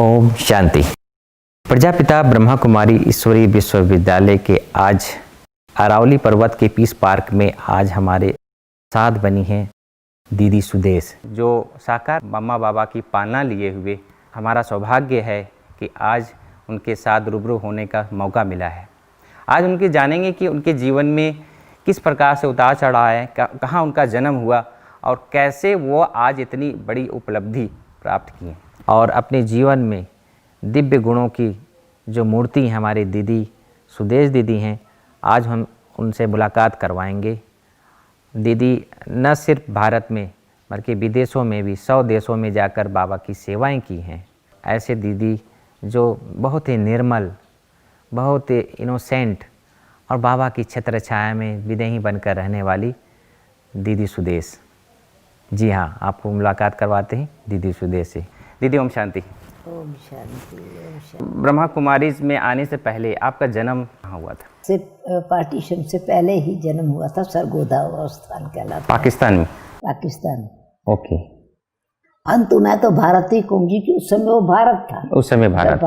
ओम शांति। प्रजापिता ब्रह्मा कुमारी ईश्वरीय विश्वविद्यालय के आज अरावली पर्वत के पीस पार्क में आज हमारे साथ बनी हैं दीदी सुदेश, जो साकार मम्मा बाबा की पालना लिए हुए हमारा सौभाग्य है कि आज उनके साथ रूबरू होने का मौका मिला है। आज उनके जानेंगे कि उनके जीवन में किस प्रकार से उतार चढ़ाव है, कहाँ उनका जन्म हुआ और कैसे वो आज इतनी बड़ी उपलब्धि प्राप्त की और अपने जीवन में दिव्य गुणों की जो मूर्ति हमारी दीदी सुदेश दीदी हैं, आज हम उनसे मुलाकात करवाएंगे। दीदी न सिर्फ भारत में बल्कि विदेशों में भी 100 देशों में जाकर बाबा की सेवाएं की हैं। ऐसे दीदी जो बहुत ही निर्मल, बहुत ही इनोसेंट और बाबा की छत्र छाया में विदेही बनकर रहने वाली दीदी सुदेश। जी हाँ, आपको मुलाकात करवाते हैं दीदी सुदेश से। दीदी ओम शांति। ओम शांति, ओम शांति। ब्रह्मा कुमारी में आने से पहले आपका जन्म कहाँ हुआ था? सिर्फ पार्टीशन से पहले ही जन्म हुआ था। सरगोधा स्थान कहलाता। पाकिस्तान में? पाकिस्तान। ओके। अंतु मैं तो भारत ही कहूँगी कि उस समय वो भारत था। उस समय भारत।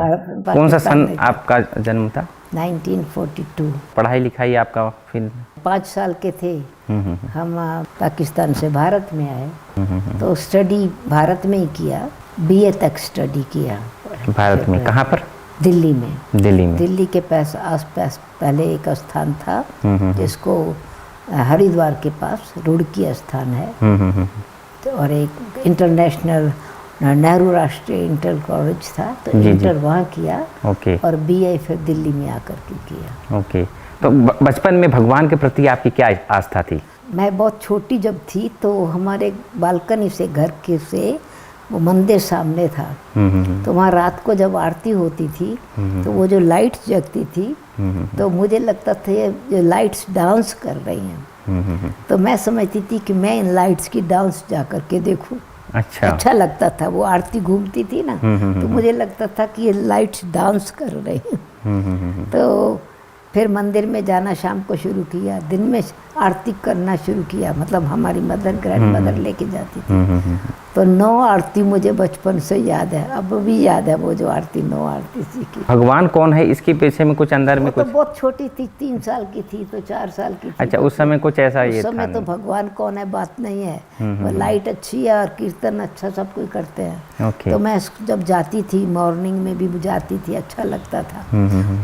कौन सा सन आपका जन्म था? 1942। पढ़ाई लिखाई आपका फिर? 5 साल के थे हम पाकिस्तान से भारत में आए, तो स्टडी भारत में ही किया। बीए तक स्टडी किया भारत में। कहाँ पर? दिल्ली में। दिल्ली में। दिल्ली के आस पास पहले एक स्थान था जिसको हरिद्वार के पास रुड़की स्थान है, तो और एक इंटरनेशनल नेहरू राष्ट्रीय इंटर कॉलेज था, तो इंटर वहाँ किया। ओके। और बीए फिर दिल्ली में आकर के किया। ओके। तो बचपन में भगवान के प्रति आपकी क्या आस्था थी? मैं बहुत छोटी जब थी तो हमारे बालकनी से घर के से वो मंदिर सामने था, तो वहाँ रात को जब आरती होती थी तो वो जो लाइट्स जगती थी तो मुझे लगता था ये लाइट्स डांस कर रही हैं, तो मैं समझती थी कि मैं इन लाइट्स की डांस जा कर के देखूं। अच्छा लगता था। वो आरती घूमती थी ना, तो मुझे लगता था कि ये लाइट्स डांस कर रही हैं। तो फिर मंदिर में जाना शाम को शुरू किया, दिन में आरती करना शुरू किया। मतलब हमारी मदर ग्रैंड मदर लेके जाती थी, तो 9 आरती मुझे बचपन से याद है, अब भी याद है वो जो आरती 9 आरती सीखी। भगवान कौन है इसके पीछे में कुछ अंदर में कुछ? तो बहुत छोटी थी, 3 साल की थी तो 4 साल की थी। अच्छा, उस समय कुछ ऐसा ये था? उस समय तो भगवान कौन है बात नहीं है, वो लाइट अच्छी है और कीर्तन अच्छा सब कुछ करते हैं। तो मैं जब जाती थी मॉर्निंग में भी जाती थी, अच्छा लगता था।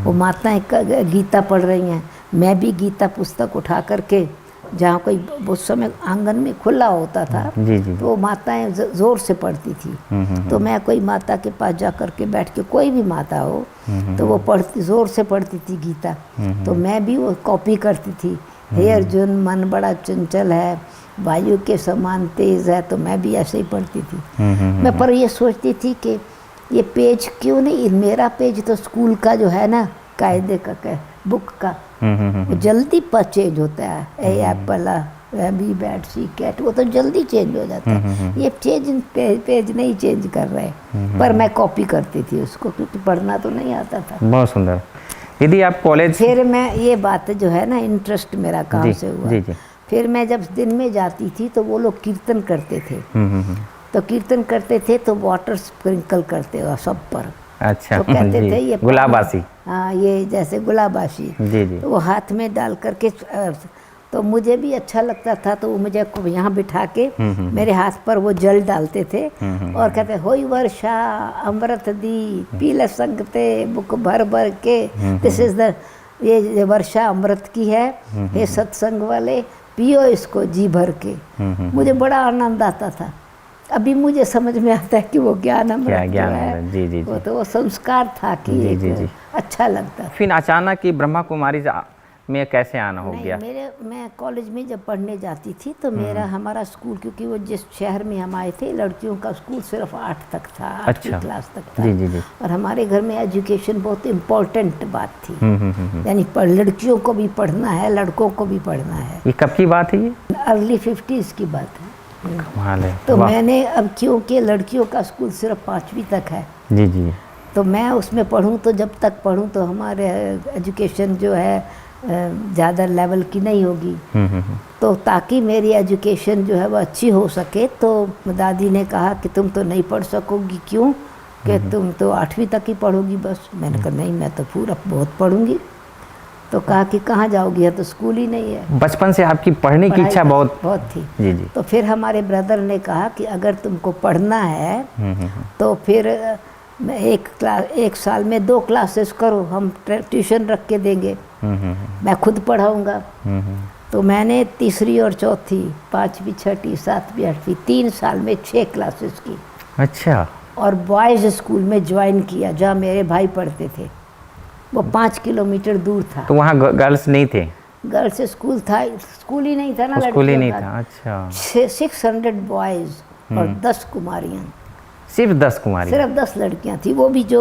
वो माताएं गीता पढ़ रही हैं, मैं भी गीता पुस्तक उठा करके, जहाँ कोई उस समय आंगन में खुला होता था, तो वो माताएं जोर से पढ़ती थी, तो मैं कोई माता के पास जा कर के बैठ के, कोई भी माता हो तो वो जोर से पढ़ती थी गीता, तो मैं भी वो कॉपी करती थी। हे अर्जुन, मन बड़ा चंचल है, वायु के समान तेज है, तो मैं भी ऐसे ही पढ़ती थी। मैं पर ये सोचती थी कि ये पेज क्यों नहीं, मेरा पेज तो स्कूल का जो है ना, कायदे का बुक का, वो जल्दी पर चेंज होता है। ए एप्पल, बी बैट, सी कैट, वो तो जल्दी चेंज हो जाता है। ये पेज नहीं चेंज कर रहे, पर मैं कॉपी करती थी उसको, क्योंकि पढ़ना तो नहीं आता था। बहुत सुंदर। दीदी आप कॉलेज? फिर मैं ये बात जो है ना, इंटरेस्ट मेरा कहाँ से हुआ। फिर मैं जब दिन में जाती थी तो वो लोग कीर्तन करते थे, तो कीर्तन करते थे तो वाटर स्प्रिंकल करते हो सब पर। अच्छा। तो कहते थे ये गुलाबासी। हाँ, ये जैसे गुलाबाशी। तो वो हाथ में डाल करके, तो मुझे भी अच्छा लगता था, तो वो मुझे यहाँ बिठा के मेरे हाथ पर वो जल डालते थे और कहते होई वर्षा अमृत दी पीले संगते बुक भर भर के, दिस इज द, ये वर्षा अमृत की है, ये सत्संग वाले पियो इसको जी भर के। मुझे बड़ा आनंद आता था। अभी मुझे समझ में आता है कि वो ज्ञान अमृत है। वो तो वो संस्कार था कि अच्छा लगता। फिर अचानक कि ब्रह्मा कुमारी में कैसे आना हो गया? मैं कॉलेज में जब पढ़ने जाती थी तो हमारा स्कूल, क्योंकि वो जिस शहर में हम आए थे, लड़कियों का स्कूल सिर्फ 8 तक था, 8वीं क्लास तक था। और हमारे घर में एजुकेशन बहुत इम्पोर्टेंट बात थी, यानी लड़कियों को भी पढ़ना है, लड़कों को भी पढ़ना है। ये कब की बात है? ये अर्ली 50s की बात है। तो मैंने अब, क्योंकि लड़कियों का स्कूल सिर्फ 5वीं तक है, तो मैं उसमें पढ़ूं, तो जब तक पढ़ूं तो हमारे एजुकेशन जो है ज़्यादा लेवल की नहीं होगी। तो ताकि मेरी एजुकेशन जो है वो अच्छी हो सके, तो दादी ने कहा कि तुम तो नहीं पढ़ सकोगी। क्यों? कि तुम तो 8वीं तक ही पढ़ोगी बस। मैंने कहा नहीं, मैं तो पूरा बहुत पढ़ूंगी। तो कहा कि कहाँ जाओगी, तो स्कूल ही नहीं है। बचपन से आपकी पढ़ने की इच्छा बहुत थी। जी जी। तो फिर हमारे ब्रदर ने कहा कि अगर तुमको पढ़ना है तो फिर एक साल में 2 क्लासेस करो, हम ट्यूशन रख के देंगे, मैं खुद पढ़ाऊँगा। तो मैंने तीसरी और चौथी, 5वीं 6वीं 7वीं 8वीं 3 साल में 6 क्लासेस की। अच्छा। और बॉयज़ स्कूल में ज्वाइन किया जहाँ मेरे भाई पढ़ते थे। वो 5 किलोमीटर दूर था। तो वहाँ गर्ल्स नहीं थे? गर्ल्स स्कूल था, स्कूल ही नहीं था ना, स्कूल ही नहीं था। अच्छा। 600 बॉयज़ और 10 कुमारियाँ। सिर्फ 10 कुमारी? सिर्फ 10 लड़कियाँ थी। वो भी जो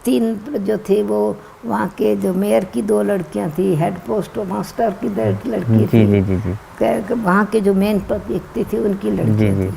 3 जो थे वो वहाँ के जो मेयर की 2 लड़कियाँ थी, हेड पोस्ट मास्टर की लड़की थी। जी जी जी। वहाँ के जो मेन व्यक्ति थे उनकी लड़कियाँ थी।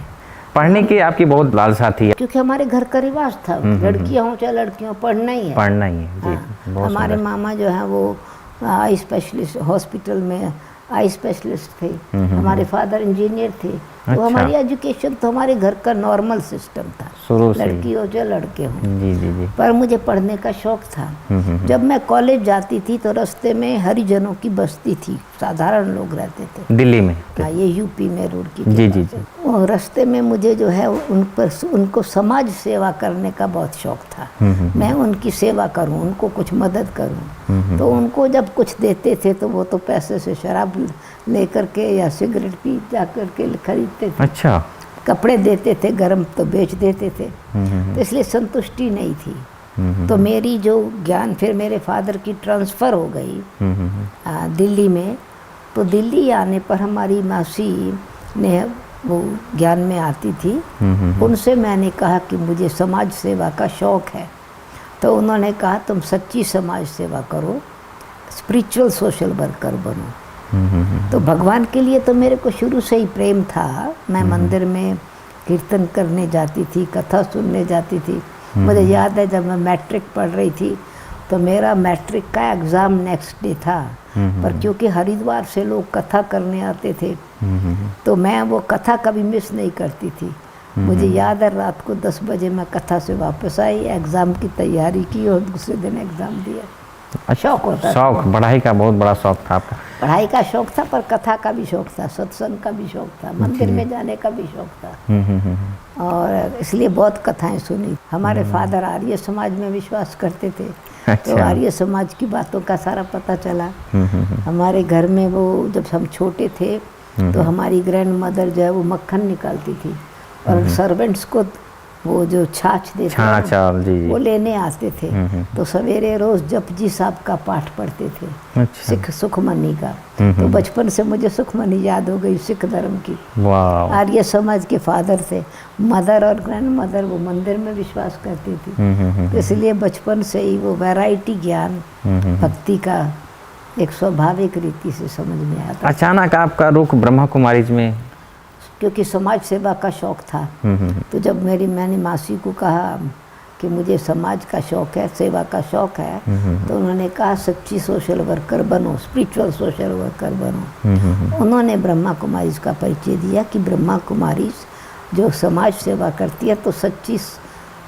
पढ़ने की आपकी बहुत लालसा थी? क्योंकि हमारे घर का रिवाज था, लड़कियाँ हों चाहे लड़कियाँ, पढ़ना ही है। पढ़ना ही है जी। हाँ। हमारे मामा जो है वो आई स्पेशलिस्ट हॉस्पिटल में आई स्पेशलिस्ट थे। हमारे फादर इंजीनियर थे। तो हमारी एजुकेशन तो हमारे घर का नॉर्मल सिस्टम था, लड़की हो चाहे लड़के हों। जी जी जी। पर मुझे पढ़ने का शौक था। जब मैं कॉलेज जाती थी तो रास्ते में हरिजनों की बस्ती थी, साधारण लोग रहते थे दिल्ली में। हाँ, ये यूपी में रुड़की के जी जी। और रास्ते में मुझे जो है उनको समाज सेवा करने का बहुत शौक था। मैं उनकी सेवा करूं, उनको कुछ मदद करूं। तो उनको जब कुछ देते थे तो वो तो पैसे से शराब लेकर के या सिगरेट पी जा करके खरीदते थे। अच्छा। कपड़े देते थे गरम तो बेच देते थे। तो इसलिए संतुष्टि नहीं थी। तो मेरी जो ज्ञान, फिर मेरे फादर की ट्रांसफ़र हो गई दिल्ली में। तो दिल्ली आने पर हमारी मासी ने वो ज्ञान में आती थी। उनसे मैंने कहा कि मुझे समाज सेवा का शौक़ है। तो उन्होंने कहा तुम सच्ची समाज सेवा करो, स्पिरिचुअल सोशल वर्कर बनो। तो भगवान के लिए तो मेरे को शुरू से ही प्रेम था। मैं मंदिर में कीर्तन करने जाती थी, कथा सुनने जाती थी। मुझे याद है जब मैं मैट्रिक पढ़ रही थी तो मेरा मैट्रिक का एग्ज़ाम नेक्स्ट डे था। पर क्योंकि हरिद्वार से लोग कथा करने आते थे तो मैं वो कथा कभी मिस नहीं करती थी। मुझे याद है रात को 10 बजे मैं कथा से वापस आई, एग्ज़ाम की तैयारी की और दूसरे दिन एग्ज़ाम दिया। शौक होता, शौक पढ़ाई का बहुत बड़ा शौक था आपका? पढ़ाई का शौक था, पर कथा का भी शौक था, सत्संग का भी शौक था, मंदिर में जाने का भी शौक था। और इसलिए बहुत कथाएं सुनी। हमारे फादर आर्य समाज में विश्वास करते थे। अच्छा। तो आर्य समाज की बातों का सारा पता चला। हमारे घर में वो जब हम छोटे थे तो हमारी ग्रैंड मदर जो है वो मक्खन निकालती थी और सर्वेंट्स को वो जो छाछ देते वो लेने आते थे। तो सवेरे रोज जपजी साहब का पाठ पढ़ते थे। अच्छा। सिख सुखमनी का। तो बचपन से मुझे सुखमनी याद हो गई, सिख धर्म की। आर्य समाज के फादर थे। मदर और ग्रैंड मदर वो मंदिर में विश्वास करती थी। इसलिए बचपन से ही वो वैरायटी ज्ञान भक्ति का एक स्वाभाविक रीति से समझ में आता। अचानक आपका रुख ब्रह्मा कुमारीज में? क्योंकि समाज सेवा का शौक़ था। तो जब मैंने मासी को कहा कि मुझे समाज का शौक़ है, सेवा का शौक़ है, तो उन्होंने कहा सच्ची सोशल वर्कर बनो, स्पिरिचुअल सोशल वर्कर बनो। उन्होंने ब्रह्मा कुमारीज का परिचय दिया कि ब्रह्मा कुमारीज जो समाज सेवा करती है तो सच्ची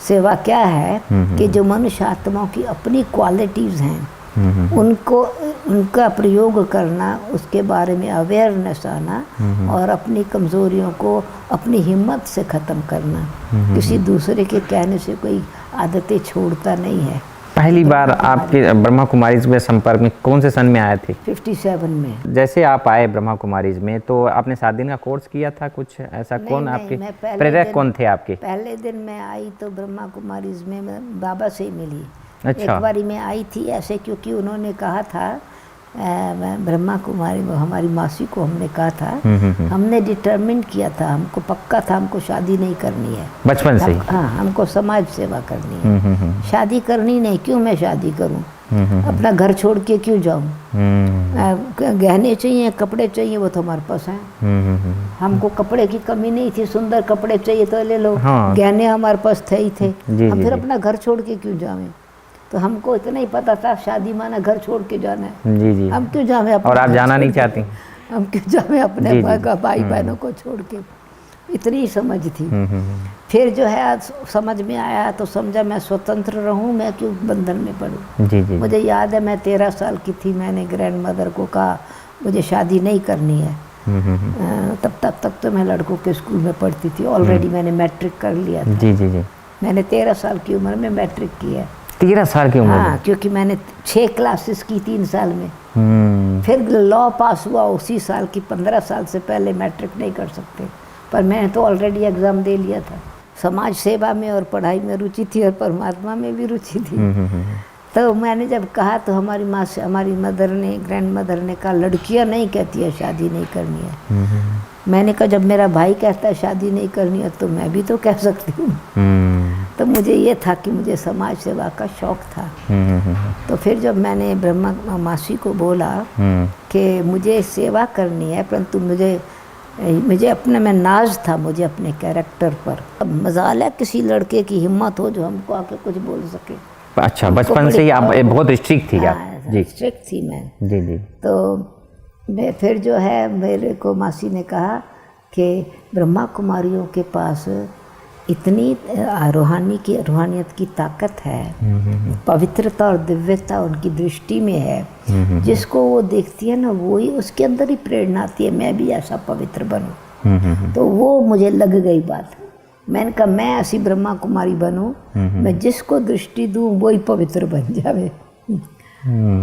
सेवा क्या है कि जो मनुष्य आत्माओं की अपनी क्वालिटीज़ हैं उनको उनका प्रयोग करना, उसके बारे में अवेयरनेस आना और अपनी कमज़ोरियों को अपनी हिम्मत से ख़त्म करना। किसी दूसरे के कहने से कोई आदतें छोड़ता नहीं है। पहली बार आपके ब्रह्मा कुमारीज में संपर्क में कौन से सन में आए थे? 57 में। जैसे आप आए ब्रह्मा कुमारीज में तो आपने 7 दिन का कोर्स किया था कुछ ऐसा? कौन आपके प्रेरक कौन थे आपके? पहले दिन मैं आई तो ब्रह्मा कुमारीज में मैं बाबा से ही मिली। अच्छा। एक बारी मैं आई थी ऐसे क्योंकि उन्होंने कहा था ब्रह्मा कुमारी हमारी मासी को हमने कहा था हमने डिटरमिन किया था, हमको पक्का था हमको शादी नहीं करनी है बचपन से। हाँ, हमको समाज सेवा करनी है। शादी करनी नहीं, क्यों मैं शादी करूं? अपना घर छोड़ के क्यों जाऊं? गहने चाहिए, कपड़े चाहिए, वो तो हमारे पास हैं। हमको कपड़े की कमी नहीं थी, सुंदर कपड़े चाहिए तो ले लो। हाँ। गहने हमारे पास थे ही थे। हम फिर अपना घर छोड़ के क्यों जावें? तो हमको इतना ही पता था शादी माना घर छोड़ के जाना है। जी जी। हम क्यों जावे? और आप जाना नहीं चाहती? हम क्यों जावे अपने भाई बहनों को छोड़ के? इतनी समझ थी। फिर जो है समझ में आया तो समझा मैं स्वतंत्र रहूं, मैं क्यों बंधन में पड़ूं। जी जी। मुझे याद है मैं 13 साल की थी, मैंने ग्रैंड मदर को कहा मुझे शादी नहीं करनी है। तब तक तो मैं लड़कों के स्कूल में पढ़ती थी, ऑलरेडी मैंने मैट्रिक कर लिया था। जी जी जी। मैंने 13 साल की उम्र में मैट्रिक की है। 13 साल की उम्र में? हाँ, क्योंकि मैंने 6 क्लासेस की 3 साल में। फिर लॉ पास हुआ उसी साल की, 15 साल से पहले मैट्रिक नहीं कर सकते, पर मैंने तो ऑलरेडी एग्ज़ाम दे लिया था। समाज सेवा में और पढ़ाई में रुचि थी और परमात्मा में भी रुचि थी। तो मैंने जब कहा तो हमारी माँ से, हमारी मदर ने, ग्रैंड मदर ने कहा लड़कियाँ नहीं कहती है शादी नहीं करनी है। मैंने कहा जब मेरा भाई कहता है शादी नहीं करनी है तो मैं भी तो कह सकती हूँ। तो मुझे ये था कि मुझे समाज सेवा का शौक़ था। तो फिर जब मैंने ब्रह्मा मासी को बोला कि मुझे सेवा करनी है, परंतु मुझे अपने में नाज था, मुझे अपने कैरेक्टर पर। अब मजाल है किसी लड़के की हिम्मत हो जो हमको आके कुछ बोल सके। अच्छा, बचपन से ही आप बहुत स्ट्रिक्ट थी आप? जी, स्ट्रिक्ट थी मैं। जी जी। तो मैं फिर जो है मेरे को मासी ने कहा कि ब्रह्मा कुमारियों के पास इतनी रूहानियत की ताकत है, पवित्रता और दिव्यता उनकी दृष्टि में है, जिसको वो देखती है ना वही उसके अंदर ही प्रेरणा आती है मैं भी ऐसा पवित्र बनूं। तो वो मुझे लग गई बात। मैंने कहा मैं ऐसी ब्रह्मा कुमारी बनूं, मैं जिसको दृष्टि दूं वही पवित्र बन जावे।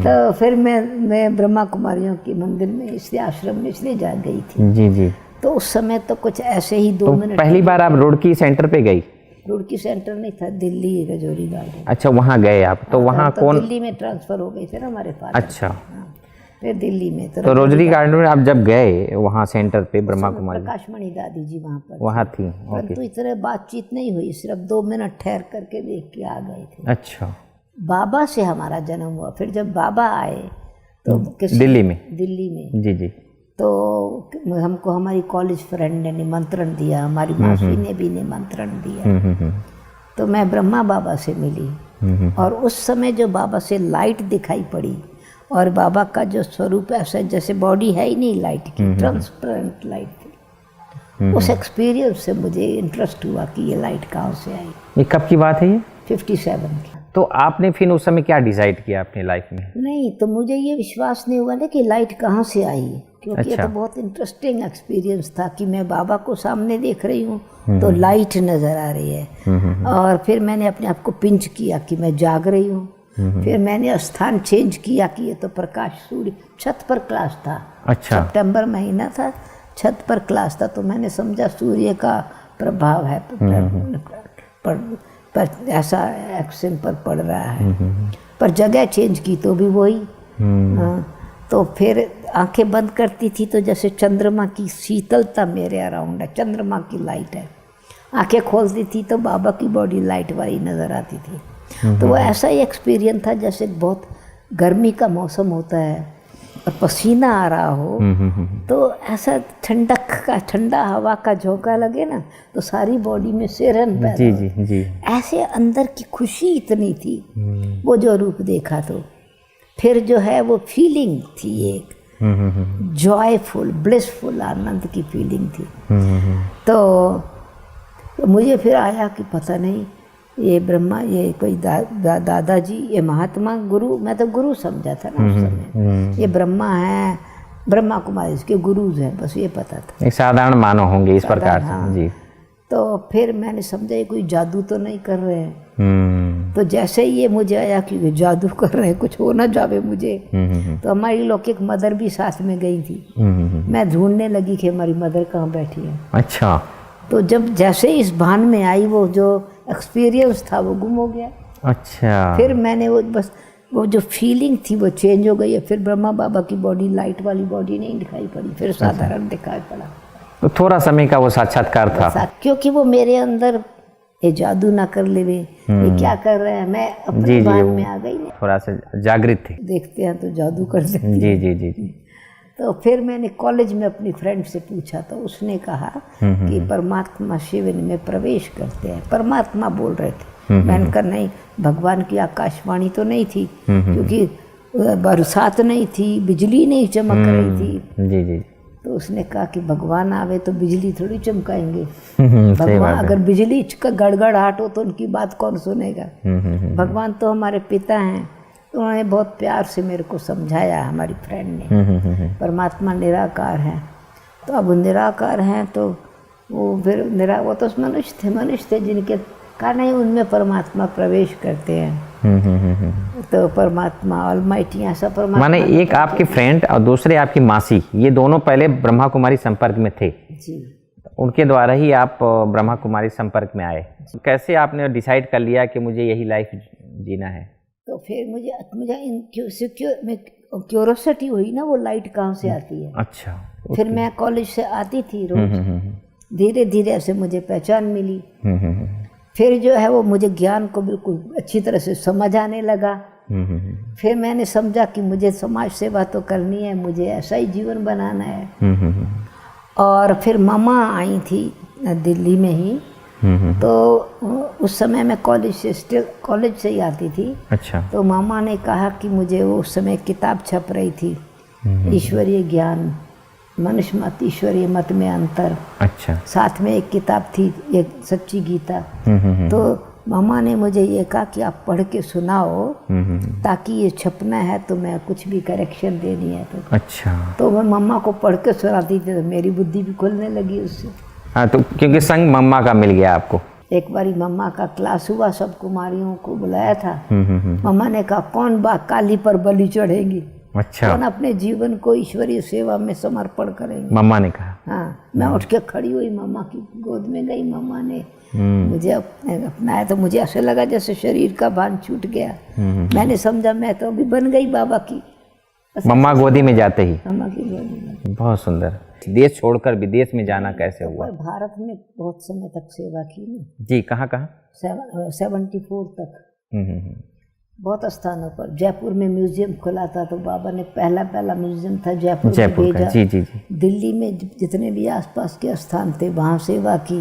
तो फिर मैं ब्रह्मा कुमारियों के मंदिर में, इसलिए आश्रम में इसलिए जा गई थी। जी जी। तो उस समय तो कुछ ऐसे ही 2 मिनट। पहली बार आप रुड़की सेंटर पे गई? रुड़की सेंटर नहीं था, दिल्ली रजौरी गार्डन। अच्छा, वहाँ गए आप? तो वहाँ कौन? दिल्ली में ट्रांसफर हो गए थे ना हमारे पास। अच्छा। फिर दिल्ली में तो रोजरी गार्डन में आप जब गए वहाँ सेंटर पे ब्रह्मा कुमारी, प्रकाशमणि दादी जी वहाँ थी? परंतु इतने बातचीत नहीं हुई, सिर्फ 2 मिनट ठहर करके देख के आ गए थे। अच्छा। बाबा से हमारा जन्म हुआ। फिर जब बाबा आए तो दिल्ली में जी जी, तो हमको हमारी कॉलेज फ्रेंड ने निमंत्रण दिया, हमारी मासी ने भी निमंत्रण दिया। तो मैं ब्रह्मा बाबा से मिली और उस समय जो बाबा से लाइट दिखाई पड़ी और बाबा का जो स्वरूप ऐसा जैसे बॉडी है ही नहीं लाइट की, ट्रांसपेरेंट लाइट थी। उस एक्सपीरियंस से मुझे इंटरेस्ट हुआ कि ये लाइट कहाँ से आई। ये कब की बात है? ये 57 की। तो आपने फिर उस समय क्या डिसाइड किया अपनी लाइफ में? नहीं, तो मुझे ये विश्वास नहीं हुआ ना कि लाइट कहाँ से आई, क्योंकि अच्छा। ये तो बहुत इंटरेस्टिंग एक्सपीरियंस था कि मैं बाबा को सामने देख रही हूँ तो लाइट नज़र आ रही है। और फिर मैंने अपने आप को पिंच किया कि मैं जाग रही हूँ। फिर मैंने स्थान चेंज किया कि ये तो प्रकाश सूर्य, छत पर क्लास था। अच्छा। सितंबर महीना था, छत पर क्लास था, तो मैंने समझा सूर्य का प्रभाव है पर ऐसा एक्शन पर पड़ रहा है। पर जगह चेंज की तो भी वही। तो फिर आंखें बंद करती थी तो जैसे चंद्रमा की शीतलता मेरे अराउंड है, चंद्रमा की लाइट है। आंखें खोलती थी तो बाबा की बॉडी लाइट वाली नज़र आती थी। तो वो ऐसा ही एक्सपीरियंस था जैसे बहुत गर्मी का मौसम होता है और पसीना आ रहा हो, तो ऐसा ठंडा हवा का झोंका लगे ना तो सारी बॉडी में सिरहन पैदा हो। जी, जी। ऐसे अंदर की खुशी इतनी थी वो जो रूप देखा। तो फिर जो है वो फीलिंग थी एक जॉयफुल, ब्लिसफुल, आनंद की फीलिंग थी। तो मुझे फिर आया कि पता नहीं ये ब्रह्मा, ये कोई दादाजी, ये महात्मा गुरु, मैं तो गुरु समझा था ना उस समय, ये ब्रह्मा है, ब्रह्मा कुमारी इसके गुरुज हैं, बस ये पता था। एक साधारण मानव होंगे इस प्रकार से। हाँ। जी। तो फिर मैंने समझा ये कोई जादू तो नहीं कर रहे हैं। तो जैसे ही ये मुझे आया कि जादू कर रहे हैं, कुछ हो ना जावे मुझे, तो हमारी लौकिक मदर भी साथ में गई थी। मैं ढूंढने लगी कि हमारी मदर कहाँ बैठी है। अच्छा। तो जब जैसे इस भान में आई वो जो एक्सपीरियंस था वो गुम हो गया। अच्छा। फिर मैंने वो जो फीलिंग थी वो चेंज हो गई है। फिर ब्रह्मा बाबा की बॉडी लाइट वाली बॉडी नहीं दिखाई पड़ी, फिर साधारण दिखाई पड़ा। तो थोड़ा समय का वो साक्षात्कार था, क्योंकि वो मेरे अंदर ये जादू ना कर ले, ये क्या कर रहे हैं, मैं अपने भान में आ गई। थोड़ा सा जागृत थे, देखते हैं तो जादू कर सकते हैं। जी जी जी। तो फिर मैंने कॉलेज में अपनी फ्रेंड से पूछा तो उसने कहा कि परमात्मा शिव में प्रवेश करते हैं, परमात्मा बोल रहे थे। मैंने कहा नहीं, भगवान की आकाशवाणी तो नहीं थी, क्योंकि बरसात नहीं थी, बिजली नहीं चमक रही थी। जी जी। तो उसने कहा कि भगवान आवे तो बिजली थोड़ी चमकाएंगे। सही भगवान बात है। अगर बिजली का गड़गड़ाहट हो तो उनकी बात कौन सुनेगा। भगवान तो हमारे पिता हैं। तो उन्होंने बहुत प्यार से मेरे को समझाया, हमारी फ्रेंड ने, परमात्मा निराकार है। तो अब निराकार हैं तो वो फिर वो तो मनुष्य थे जिनके कारण ही उनमें परमात्मा प्रवेश करते हैं। तो परमात्मा ऑलमाइटी ऐसा परमात्मा, माने एक आपकी फ्रेंड और दूसरे आपकी मासी, ये दोनों पहले ब्रह्मा कुमारी संपर्क में थे जी। उनके द्वारा ही आप ब्रह्मा कुमारी संपर्क में आए। कैसे आपने डिसाइड कर लिया कि मुझे यही लाइफ जीना है? तो फिर मुझे क्यूरोसिटी हुई ना, वो लाइट कहाँ से आती है। अच्छा। फिर मैं कॉलेज से आती थी रोज, धीरे धीरे ऐसे मुझे पहचान मिली। फिर जो है वो मुझे ज्ञान को बिल्कुल अच्छी तरह से समझ आने लगा। फिर मैंने समझा कि मुझे समाज सेवा तो करनी है, मुझे ऐसा ही जीवन बनाना है। और फिर मामा आई थी दिल्ली में ही। तो उस समय मैं कॉलेज से ही आती थी। अच्छा। तो मामा ने कहा कि मुझे उस समय किताब छप रही थी, ईश्वरीय ज्ञान, मनुष्य मत ईश्वरीय मत में अंतर। अच्छा। साथ में एक किताब थी, एक सच्ची गीता। तो मामा ने मुझे ये कहा कि आप पढ़ के सुनाओ, ताकि ये छपना है तो मैं कुछ भी करेक्शन देनी है तो। अच्छा। तो मैं मम्मा को पढ़ के सुनाती थी, तो मेरी बुद्धि भी खुलने लगी उससे। हाँ, तो क्योंकि संग मम्मा का मिल गया आपको। एक बारी मम्मा का क्लास हुआ, सब कुमारियों को बुलाया था। मम्मा ने कहा कौन काली पर बलि चढ़ेगी, अच्छा। कौन अपने जीवन को ईश्वरीय सेवा में समर्पण करेंगे। मम्मा ने कहा। हाँ, मैं उठ के खड़ी हुई, मम्मा की गोद में गई। मम्मा ने मुझे अपनाया तो मुझे ऐसे लगा जैसे शरीर का भान छूट गया। मैंने समझा मैं तो अभी बन गई बाबा की। मम्मा गोदी में जाते ही। मम्मा की गोदी में। बहुत सुंदर। देश छोड़कर विदेश में जाना कैसे हुआ? भारत में बहुत समय तक सेवा की ना जी। कहाँ कहाँ? 74 तक बहुत स्थानों पर। जयपुर में म्यूजियम खुला था, तो बाबा ने पहला म्यूजियम था जयपुर में भेजा। जी जी जी। दिल्ली में जितने भी आसपास के स्थान थे वहाँ सेवा की।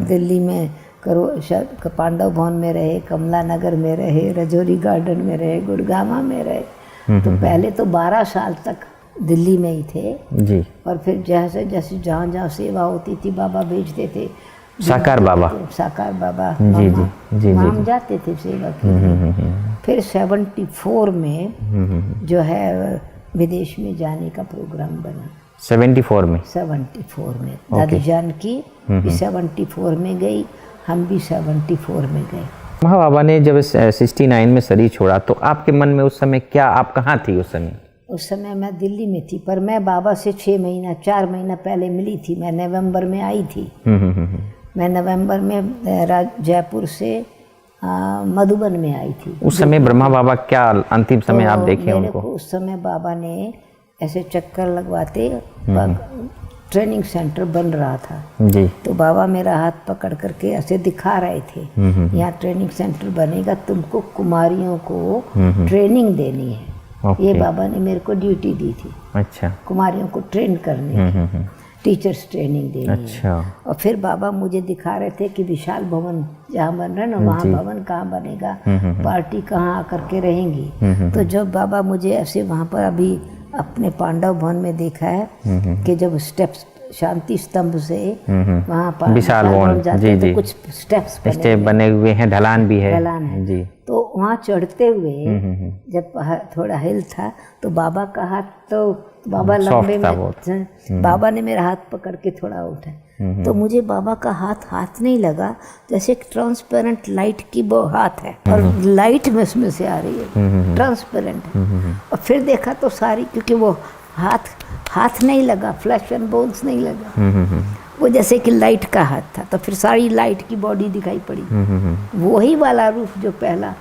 दिल्ली में पांडव भवन में रहे, कमला नगर में रहे, रजौरी गार्डन में रहे, गुड़गामा में रहे। तो पहले तो 12 साल तक दिल्ली में ही थे जी। और फिर जैसे जैसे जहाँ जहाँ सेवा होती थी बाबा भेजते थे। साकार बाबा। साकार बाबा जी जी जी। हम जाते थे सेवा के। फिर 74 में जो है विदेश में जाने का प्रोग्राम बना। 74 में? 74 में दादी जान की 74 में गई, हम भी 74 में गए। महा बाबा ने जब 69 में शरीर छोड़ा तो आपके मन में उस समय क्या, आप कहाँ थी उस समय? उस समय मैं दिल्ली में थी, पर मैं बाबा से 4 महीना पहले मिली थी। मैं नवंबर में आई थी। मैं नवंबर में जयपुर से मधुबन में आई थी। उस समय ब्रह्मा बाबा क्या अंतिम समय आप देखे उनको? उस समय बाबा ने ऐसे चक्कर लगवाते, ट्रेनिंग सेंटर बन रहा था जी। तो बाबा मेरा हाथ पकड़ करके ऐसे दिखा रहे थे, यहाँ ट्रेनिंग सेंटर बनेगा, तुमको कुमारियों को ट्रेनिंग देनी है। ये बाबा ने मेरे को ड्यूटी दी थी। अच्छा। कुमारियों को ट्रेन करने, टीचर्स ट्रेनिंग देनी। अच्छा। है। और फिर बाबा मुझे दिखा रहे थे कि विशाल भवन जहाँ बन रहा है ना, वहाँ भवन कहाँ बनेगा, पार्टी कहाँ आकर के रहेंगी। तो जब बाबा मुझे ऐसे वहाँ पर अभी अपने पांडव भवन में देखा है कि जब स्टेप्स शांति स्तंभ से वहाँ पर विशाल भवन जाते हैं तो कुछ स्टेप्स बने हुए हैं, ढलान भी है। ढलान है जी। तो वहाँ चढ़ते हुए जब थोड़ा हिल था तो बाबा का हाथ, तो बाबा लंबे में, बाबा ने मेरा हाथ पकड़ के थोड़ा उठा, तो मुझे बाबा का हाथ नहीं लगा, जैसे एक ट्रांसपेरेंट लाइट की वो हाथ है और लाइट में उसमें से आ रही है, ट्रांसपेरेंट है। और फिर देखा तो सारी, क्योंकि वो हाथ नहीं लगा, फ्लैश एंड बोन्स नहीं लगा, वो जैसे कि लाइट का हाथ था। तो फिर सारी लाइट की बॉडी दिखाई पड़ी, वही वाला रूप जो पहला।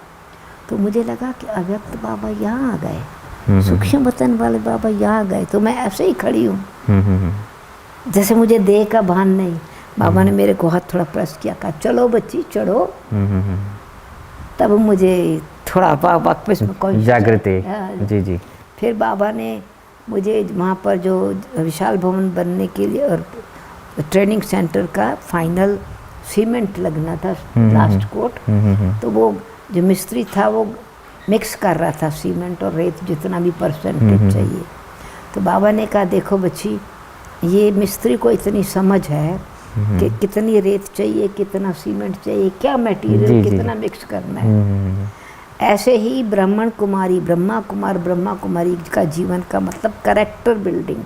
तो मुझे लगा कि अव्यक्त बाबा यहाँ आ गए, सूक्ष्म वतन वाले बाबा यहाँ आ गए। तो मैं ऐसे ही खड़ी हूँ, जैसे मुझे देह का भान नहीं। बाबा ने मेरे को हाथ थोड़ा प्रेस किया, कहा चलो बच्ची चढ़ो। तब मुझे थोड़ा वापस में जागृति। जी जी। फिर बाबा ने मुझे वहाँ पर जो विशाल भवन बनने के लिए और ट्रेनिंग सेंटर का फाइनल सीमेंट लगना था, लास्ट कोट, तो वो जो मिस्त्री था वो मिक्स कर रहा था सीमेंट और रेत, जितना भी परसेंटेज चाहिए। तो बाबा ने कहा देखो बच्ची, ये मिस्त्री को इतनी समझ है कि कितनी रेत चाहिए, कितना सीमेंट चाहिए, क्या मटेरियल कितना मिक्स करना है। ऐसे ही ब्राह्मण कुमारी, ब्रह्मा कुमारी का जीवन का मतलब कैरेक्टर बिल्डिंग,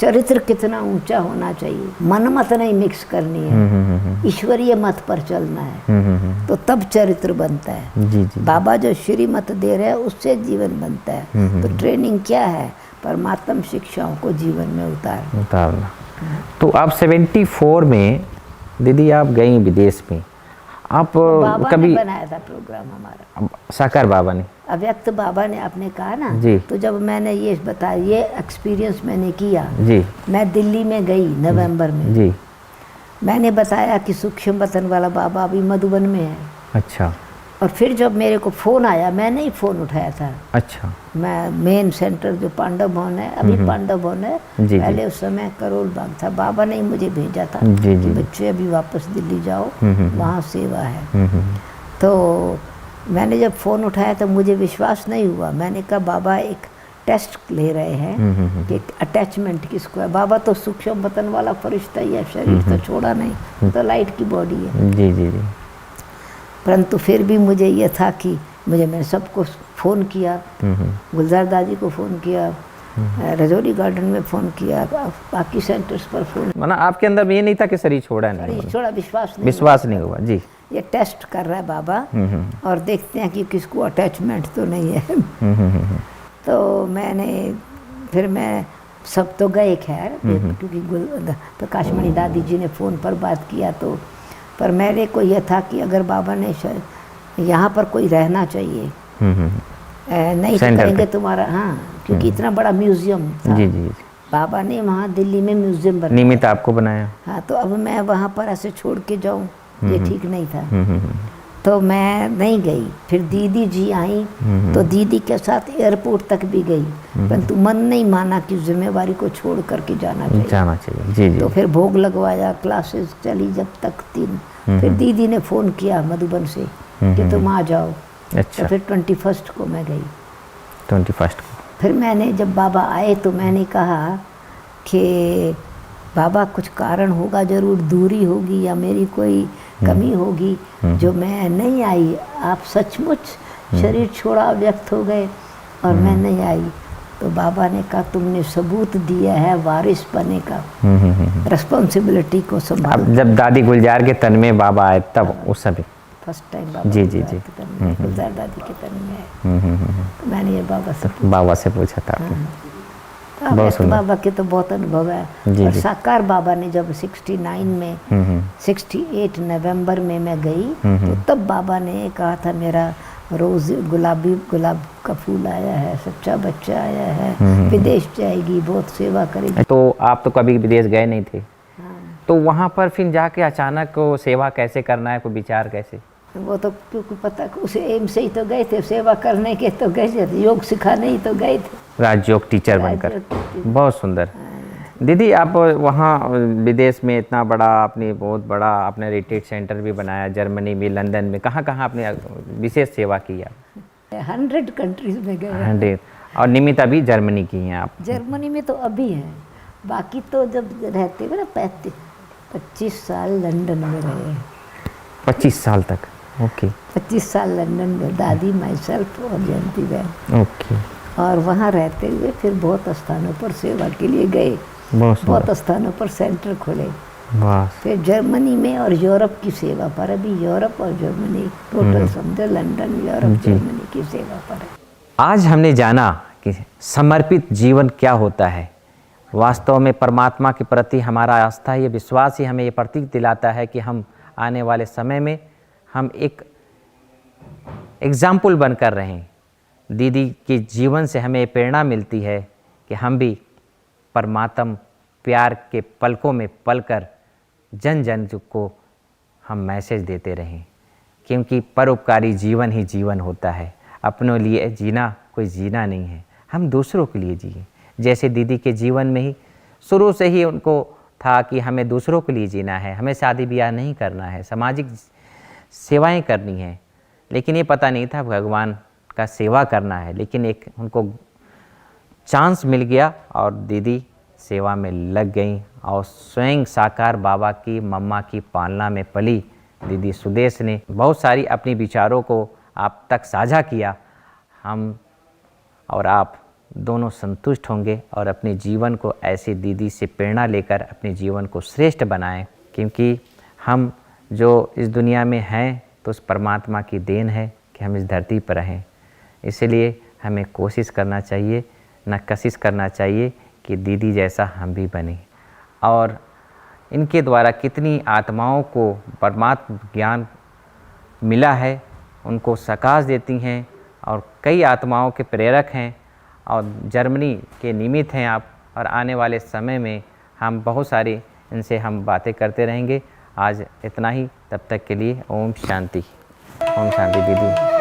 चरित्र कितना ऊंचा होना चाहिए, मनमत नहीं मिक्स करनी है, ईश्वरीय मत पर चलना है, तो तब चरित्र बनता है। जी जी। बाबा जो श्रीमत दे रहे हैं उससे जीवन बनता है। तो ट्रेनिंग क्या है? परमात्म शिक्षाओं को जीवन में उतारना। तो आप 74 में दीदी आप गई विदेश में, आप बाबा कभी ने बनाया था प्रोग्राम हमारा, साकार बाबा ने, अव्यक्त बाबा ने, आपने कहा ना जी। तो जब मैंने ये बताया, ये एक्सपीरियंस मैंने किया जी। मैं दिल्ली में गई नवंबर में जी। मैंने बताया कि सूक्ष्म वतन वाला बाबा अभी मधुबन में है। अच्छा। और फिर जब मेरे को फ़ोन आया, मैंने ही फ़ोन उठाया था। अच्छा। मैं मेन सेंटर जो पांडव भवन है, अभी पांडव भवन है, जी, पहले उस समय करोल बाग था, बाबा ने ही मुझे भेजा था जी, जी, कि बच्चे अभी वापस दिल्ली जाओ, वहाँ सेवा है। तो मैंने जब फ़ोन उठाया तो मुझे विश्वास नहीं हुआ। मैंने कहा बाबा एक टेस्ट ले रहे हैं कि अटैचमेंट किसको है। बाबा तो सूक्ष्म वतन वाला फरिश्ता ही है, शरीर तो छोड़ा नहीं, तो लाइट की बॉडी है। जी जी जी। परंतु फिर भी मुझे ये था कि मैंने सबको फ़ोन किया, गुलजार दादी को फ़ोन किया, रजौरी गार्डन में फ़ोन किया, बाकी सेंटर्स पर फ़ोन। माना आपके अंदर ये नहीं था कि शरीर छोड़ा नहीं, थोड़ा विश्वास नहीं हुआ। जी। ये टेस्ट कर रहा है बाबा और देखते हैं कि किसको अटैचमेंट तो नहीं है। तो मैं सब तो गए खैर, क्योंकि प्रकाशमणि दादी जी ने फ़ोन पर बात किया तो, पर मेरे को यह था कि अगर बाबा ने यहाँ पर कोई रहना चाहिए, नहीं तो कहेंगे तुम्हारा, हाँ, क्योंकि इतना बड़ा म्यूजियम था। जी जी। बाबा ने वहाँ दिल्ली में म्यूजियम बनाया, निमित्त आपको बनाया। हाँ, तो अब मैं वहाँ पर ऐसे छोड़ के जाऊँ, ये ठीक नहीं था। तो मैं नहीं गई। फिर दीदी जी आई तो दीदी के साथ एयरपोर्ट तक भी गई, परंतु मन नहीं माना कि जिम्मेवारी को छोड़ करके जाना चाहिए। जी जी। तो फिर भोग लगवाया, क्लासेस चली जब तक 3। फिर दीदी ने फ़ोन किया मधुबन से कि तुम आ जाओ। अच्छा। तो फिर 21 को मैं गई। 21 को फिर मैंने जब बाबा आए तो मैंने कहा कि बाबा कुछ कारण होगा, ज़रूर दूरी होगी या मेरी कोई कमी होगी जो मैं नहीं आई। आप सचमुच शरीर छोड़ा व्यक्त हो गए और मैं नहीं आई। तो बाबा ने कहा तुमने सबूत दिया है वारिस बने का, रिस्पॉन्सिबिलिटी को संभाल। जब दादी गुलजार के तन में बाबा आए तब उस समय फर्स्ट टाइम बाबा जी जी जी गुलजार दादी के तन में आए, तो मैंने ये बाबा से पूछा था। बाबा के तो बहुत अनुभव है। और साकार बाबा ने जब 69 में 68 नवंबर में मैं गई तो तब बाबा ने कहा था मेरा रोज़ गुलाब का फूल आया है, सच्चा बच्चा आया है, विदेश जाएगी, बहुत सेवा करेगी। तो आप तो कभी विदेश गए नहीं थे, तो वहाँ पर फिर जाके अचानक सेवा कैसे करना है, कोई विचार कैसे? वो तो क्योंकि पता उसे एम से ही तो गए थे, सेवा करने के तो गए थे, योग सिखाने ही तो गए थे, राजयोग टीचर बनकर। बहुत सुंदर। दीदी आप वहाँ विदेश में इतना बड़ा बहुत बड़ा आपने रिट्रीट सेंटर भी बनाया, जर्मनी में, लंदन में, कहाँ आपने विशेष सेवा की? 100 कंट्रीज में गए। 100। और निमित्त अभी जर्मनी की हैं आप? जर्मनी में तो अभी है, बाकी तो जब रहते हुए ना 25 साल लंदन में रहे। 25 साल तक? ओके। 25 साल लंदन में, दादी, माई सेल्फ और जयंती बहन। ओके। और वहाँ रहते हुए फिर बहुत स्थानों पर सेवा के लिए गए, बहुत स्थानों पर सेंटर खोले। फिर जर्मनी में और यूरोप की सेवा पर, अभी यूरोप और जर्मनी टोटल समझो, लंदन, यूरोप, जर्मनी की सेवा पर है। आज हमने जाना कि समर्पित जीवन क्या होता है। वास्तव में परमात्मा के प्रति हमारा आस्था, ये विश्वास ही हमें ये प्रतीक दिलाता है कि हम आने वाले समय में हम एक एग्जाम्पल बनकर रहें। दीदी के जीवन से हमें प्रेरणा मिलती है कि हम भी परमात्म प्यार के पलकों में पलकर जन जन को हम मैसेज देते रहें, क्योंकि परोपकारी जीवन ही जीवन होता है। अपनों लिए जीना कोई जीना नहीं है, हम दूसरों के लिए जिए। जैसे दीदी के जीवन में ही शुरू से ही उनको था कि हमें दूसरों के लिए जीना है, हमें शादी ब्याह नहीं करना है, सामाजिक सेवाएं करनी है। लेकिन ये पता नहीं था भगवान का सेवा करना है। लेकिन एक उनको चांस मिल गया और दीदी सेवा में लग गई और स्वयं साकार बाबा की मम्मा की पालना में पली दीदी सुदेश ने बहुत सारी अपनी विचारों को आप तक साझा किया। हम और आप दोनों संतुष्ट होंगे और अपने जीवन को ऐसी दीदी से प्रेरणा लेकर अपने जीवन को श्रेष्ठ बनाएं, क्योंकि हम जो इस दुनिया में हैं तो उस परमात्मा की देन है कि हम इस धरती पर रहें। इसलिए हमें कोशिश करना चाहिए, न कशिश करना चाहिए कि दीदी जैसा हम भी बने। और इनके द्वारा कितनी आत्माओं को परमात्म ज्ञान मिला है, उनको सकाश देती हैं और कई आत्माओं के प्रेरक हैं और जर्मनी के निमित्त हैं आप। और आने वाले समय में हम बहुत सारी इनसे हम बातें करते रहेंगे। आज इतना ही, तब तक के लिए ओम शांति। ओम शांति दीदी।